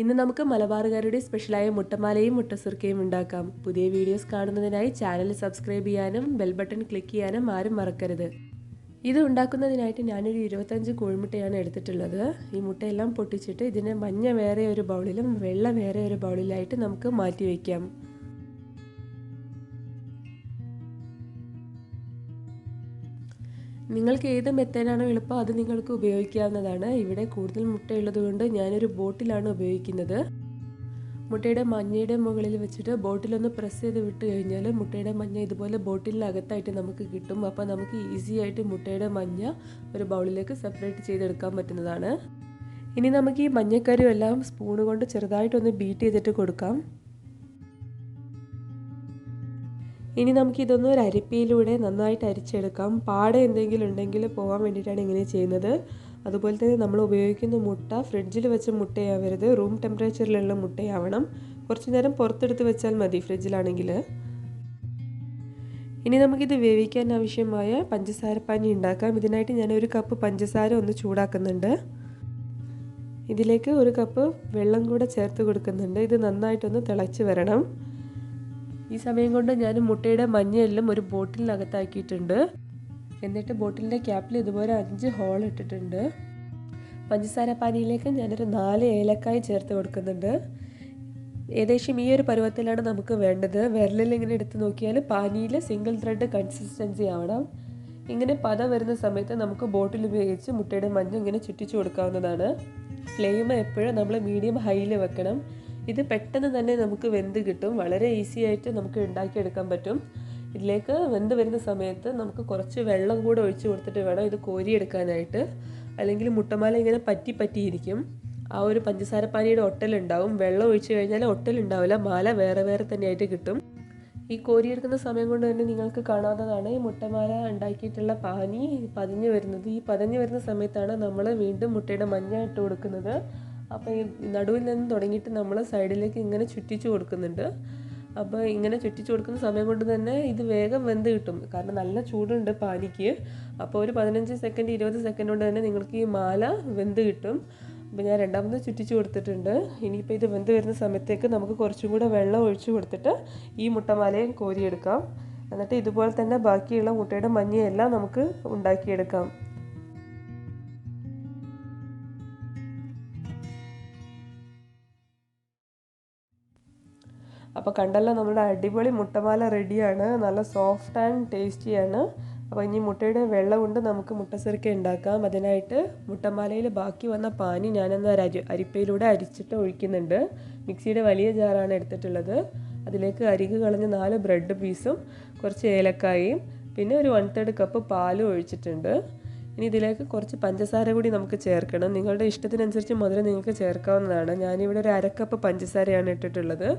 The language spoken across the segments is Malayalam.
ഇന്ന് നമുക്ക് മലബാറുകാരുടെ സ്പെഷ്യലായ മുട്ടമാലയും മുട്ടസുർക്കയും ഉണ്ടാക്കാം. പുതിയ വീഡിയോസ് കാണുന്നതിനായി ചാനൽ സബ്സ്ക്രൈബ് ചെയ്യാനും ബെൽ ബട്ടൺ ക്ലിക്ക് ചെയ്യാനും ആരും മറക്കരുത്. ഇത് ഉണ്ടാക്കുന്നതിനായിട്ട് ഞാനൊരു 25 കോഴിമുട്ടയാണ് എടുത്തിട്ടുള്ളത്. ഈ മുട്ടയെല്ലാം പൊട്ടിച്ചിട്ട് ഇതിനെ മഞ്ഞ വേറെ ഒരു ബൗളിലും വെള്ള വേറെ ഒരു ബൗളിലായിട്ട് നമുക്ക് മാറ്റി വയ്ക്കാം. നിങ്ങൾക്ക് ഏത് മെത്തേഡാണോ എളുപ്പം അത് നിങ്ങൾക്ക് ഉപയോഗിക്കാവുന്നതാണ്. ഇവിടെ കൂടുതൽ മുട്ടയുള്ളതുകൊണ്ട് ഞാനൊരു ബോട്ടിലാണ് ഉപയോഗിക്കുന്നത്. മുട്ടയുടെ മഞ്ഞയുടെ മുകളിൽ വെച്ചിട്ട് ബോട്ടിലൊന്ന് പ്രസ് ചെയ്ത് വിട്ട് കഴിഞ്ഞാൽ മുട്ടയുടെ മഞ്ഞ ഇതുപോലെ ബോട്ടിലിനകത്തായിട്ട് നമുക്ക് കിട്ടും. അപ്പോൾ നമുക്ക് ഈസി ആയിട്ട് മുട്ടയുടെ മഞ്ഞ ഒരു ബൗളിലേക്ക് സെപ്പറേറ്റ് ചെയ്തെടുക്കാൻ പറ്റുന്നതാണ്. ഇനി നമുക്ക് ഈ മഞ്ഞക്കരും എല്ലാം സ്പൂണ് കൊണ്ട് ചെറുതായിട്ടൊന്ന് ബീറ്റ് ചെയ്തിട്ട് കൊടുക്കാം. ഇനി നമുക്കിതൊന്ന് ഒരു അരിപ്പയിലൂടെ നന്നായിട്ട് അരിച്ചെടുക്കാം. പാട എന്തെങ്കിലും ഉണ്ടെങ്കിൽ പോകാൻ വേണ്ടിയിട്ടാണ് ഇങ്ങനെ ചെയ്യുന്നത്. അതുപോലെ തന്നെ നമ്മൾ ഉപയോഗിക്കുന്ന മുട്ട ഫ്രിഡ്ജിൽ വെച്ച മുട്ടയാവരുത്, റൂം ടെമ്പറേച്ചറിലുള്ള മുട്ടയാവണം. കുറച്ച് നേരം പുറത്തെടുത്ത് വെച്ചാൽ മതി ഫ്രിഡ്ജിലാണെങ്കിൽ. ഇനി നമുക്കിത് വേവിക്കാൻ ആവശ്യമായ പഞ്ചസാരപ്പാനി ഉണ്ടാക്കാം. ഇതിനായിട്ട് ഞാൻ ഒരു കപ്പ് പഞ്ചസാര ഒന്ന് ചൂടാക്കുന്നുണ്ട്. ഇതിലേക്ക് ഒരു കപ്പ് വെള്ളം കൂടെ ചേർത്ത് കൊടുക്കുന്നുണ്ട്. ഇത് നന്നായിട്ടൊന്ന് തിളച്ച് വരണം. ഈ സമയം കൊണ്ട് ഞാൻ മുട്ടയുടെ മഞ്ഞയെല്ലാം ഒരു ബോട്ടിലിനകത്താക്കിയിട്ടുണ്ട്. എന്നിട്ട് ബോട്ടിലിൻ്റെ ക്യാപ്പിൽ ഇതുപോലെ 5 ഹോൾ ഇട്ടിട്ടുണ്ട്. പഞ്ചസാര പാനിയിലേക്ക് ഞാനൊരു 4 ഏലക്കായ് ചേർത്ത് കൊടുക്കുന്നുണ്ട്. ഏകദേശം ഈ ഒരു പരുവത്തിലാണ് നമുക്ക് വേണ്ടത്. വിരലിൽ ഇങ്ങനെ എടുത്ത് നോക്കിയാൽ പാനിയിൽ സിംഗിൾ ത്രെഡ് കൺസിസ്റ്റൻസി ആവണം. ഇങ്ങനെ പത വരുന്ന സമയത്ത് നമുക്ക് ബോട്ടിൽ ഉപയോഗിച്ച് മുട്ടയുടെ മഞ്ഞ ഇങ്ങനെ ചുറ്റിച്ചു കൊടുക്കാവുന്നതാണ്. ഫ്ലെയിം എപ്പോഴും നമ്മൾ മീഡിയം ഹൈയിൽ വെക്കണം. ഇത് പെട്ടെന്ന് തന്നെ നമുക്ക് വെന്ത് കിട്ടും. വളരെ ഈസി ആയിട്ട് നമുക്ക് ഉണ്ടാക്കിയെടുക്കാൻ പറ്റും. ഇതിലേക്ക് വെന്ത് വരുന്ന സമയത്ത് നമുക്ക് കുറച്ച് വെള്ളം കൂടെ ഒഴിച്ച് കൊടുത്തിട്ട് വേണം ഇത് കോരിയെടുക്കാനായിട്ട്. അല്ലെങ്കിൽ മുട്ടമാല ഇങ്ങനെ പറ്റിയിരിക്കും. ആ ഒരു പഞ്ചസാരപ്പാനിയുടെ ഒട്ടലുണ്ടാവും. വെള്ളം ഒഴിച്ച് കഴിഞ്ഞാൽ ഒട്ടലുണ്ടാവില്ല, മാല വേറെ വേറെ തന്നെയായിട്ട് കിട്ടും. ഈ കോരിയെടുക്കുന്ന സമയം കൊണ്ട് തന്നെ നിങ്ങൾക്ക് കാണാവുന്നതാണ് ഈ മുട്ടമാല ഉണ്ടാക്കിയിട്ടുള്ള പാനി പതിഞ്ഞ് വരുന്നത്. ഈ പതിഞ്ഞ് വരുന്ന സമയത്താണ് നമ്മൾ വീണ്ടും മുട്ടയുടെ മഞ്ഞ ഇട്ട് കൊടുക്കുന്നത്. അപ്പോൾ ഈ നടുവിൽ നിന്ന് തുടങ്ങിയിട്ട് നമ്മൾ സൈഡിലേക്ക് ഇങ്ങനെ ചുറ്റിച്ചു കൊടുക്കുന്നുണ്ട്. അപ്പോൾ ഇങ്ങനെ ചുറ്റിച്ചു കൊടുക്കുന്ന സമയം കൊണ്ട് തന്നെ ഇത് വേഗം വെന്ത് കിട്ടും. കാരണം നല്ല ചൂടുണ്ട് പാനിക്ക്. അപ്പോൾ ഒരു 15 സെക്കൻഡ് 20 സെക്കൻഡ് കൊണ്ട് തന്നെ നിങ്ങൾക്ക് ഈ മാല വെന്ത് കിട്ടും. അപ്പോൾ ഞാൻ രണ്ടാമത് ചുറ്റിച്ചു കൊടുത്തിട്ടുണ്ട്. ഇനിയിപ്പോൾ ഇത് വെന്ത് വരുന്ന സമയത്തേക്ക് നമുക്ക് കുറച്ചും കൂടെ വെള്ളം ഒഴിച്ച് കൊടുത്തിട്ട് ഈ മുട്ടമാലയും കോരിയെടുക്കാം. എന്നിട്ട് ഇതുപോലെ തന്നെ ബാക്കിയുള്ള മുട്ടയുടെ മഞ്ഞയെല്ലാം നമുക്ക് ഉണ്ടാക്കിയെടുക്കാം. അപ്പോൾ കണ്ടല്ലോ, നമ്മുടെ അടിപൊളി മുട്ടമാല റെഡിയാണ്. നല്ല സോഫ്റ്റ് ആൻഡ് ടേസ്റ്റിയാണ്. അപ്പോൾ ഇനി മുട്ടയുടെ വെള്ളം കൊണ്ട് നമുക്ക് മുട്ടസുർക്ക ഉണ്ടാക്കാം. അതിനായിട്ട് മുട്ടമാലയിൽ ബാക്കി വന്ന പാനി ഞാനെന്ന അരിപ്പയിലൂടെ അരിച്ചിട്ട് ഒഴിക്കുന്നുണ്ട്. മിക്സിയുടെ വലിയ ജാറാണ് എടുത്തിട്ടുള്ളത്. അതിലേക്ക് അരികു കളഞ്ഞ 4 ബ്രെഡ് പീസും കുറച്ച് ഏലക്കായയും പിന്നെ ഒരു 1/3 കപ്പ് പാലും ഒഴിച്ചിട്ടുണ്ട്. ഇനി ഇതിലേക്ക് കുറച്ച് പഞ്ചസാര കൂടി നമുക്ക് ചേർക്കണം. നിങ്ങളുടെ ഇഷ്ടത്തിനനുസരിച്ച് മധുരം നിങ്ങൾക്ക് ചേർക്കാവുന്നതാണ്. ഞാനിവിടെ ഒരു 1/2 കപ്പ് പഞ്ചസാരയാണ് ഇട്ടിട്ടുള്ളത്.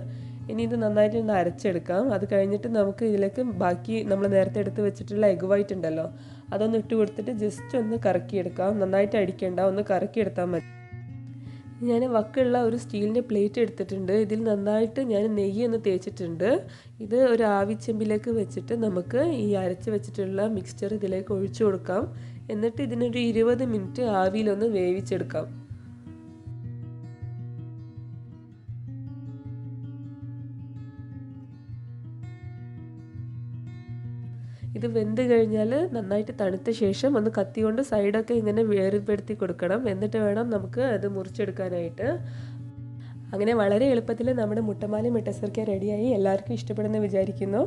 ഇനി ഇത് നന്നായിട്ട് ഒന്ന് അരച്ചെടുക്കാം. അത് കഴിഞ്ഞിട്ട് നമുക്ക് ഇതിലേക്ക് ബാക്കി നമ്മൾ നേരത്തെ എടുത്ത് വെച്ചിട്ടുള്ള എഗ് വൈറ്റ് ഉണ്ടല്ലോ, അതൊന്ന് ഇട്ട് കൊടുത്തിട്ട് ജസ്റ്റ് ഒന്ന് കറക്കിയെടുക്കാം. നന്നായിട്ട് അടിക്കേണ്ട, ഒന്ന് കറക്കിയെടുത്താൽ മതി. ഞാൻ വക്കുള്ള ഒരു സ്റ്റീലിൻ്റെ പ്ലേറ്റ് എടുത്തിട്ടുണ്ട്. ഇതിൽ നന്നായിട്ട് ഞാൻ നെയ്യ് ഒന്ന് തേച്ചിട്ടുണ്ട്. ഇത് ഒരു ആവിച്ചെമ്പിലേക്ക് വെച്ചിട്ട് നമുക്ക് ഈ അരച്ച് വെച്ചിട്ടുള്ള മിക്സ്ചർ ഇതിലേക്ക് ഒഴിച്ചു കൊടുക്കാം. എന്നിട്ട് ഇതിനൊരു 20 മിനിറ്റ് ആവിയിലൊന്ന് വേവിച്ചെടുക്കാം. ഇത് വെന്ത് കഴിഞ്ഞാൽ നന്നായിട്ട് തണുത്ത ശേഷം ഒന്ന് കത്തി കൊണ്ട് സൈഡൊക്കെ ഇങ്ങനെ വേർപെടുത്തി കൊടുക്കണം. എന്നിട്ട് വേണം നമുക്ക് അത് മുറിച്ചെടുക്കാനായിട്ട്. അങ്ങനെ വളരെ എളുപ്പത്തിൽ നമ്മുടെ മുട്ടമാല മുട്ടസുർക്ക റെഡിയായി. എല്ലാവർക്കും ഇഷ്ടപ്പെടുമെന്ന് വിചാരിക്കുന്നു.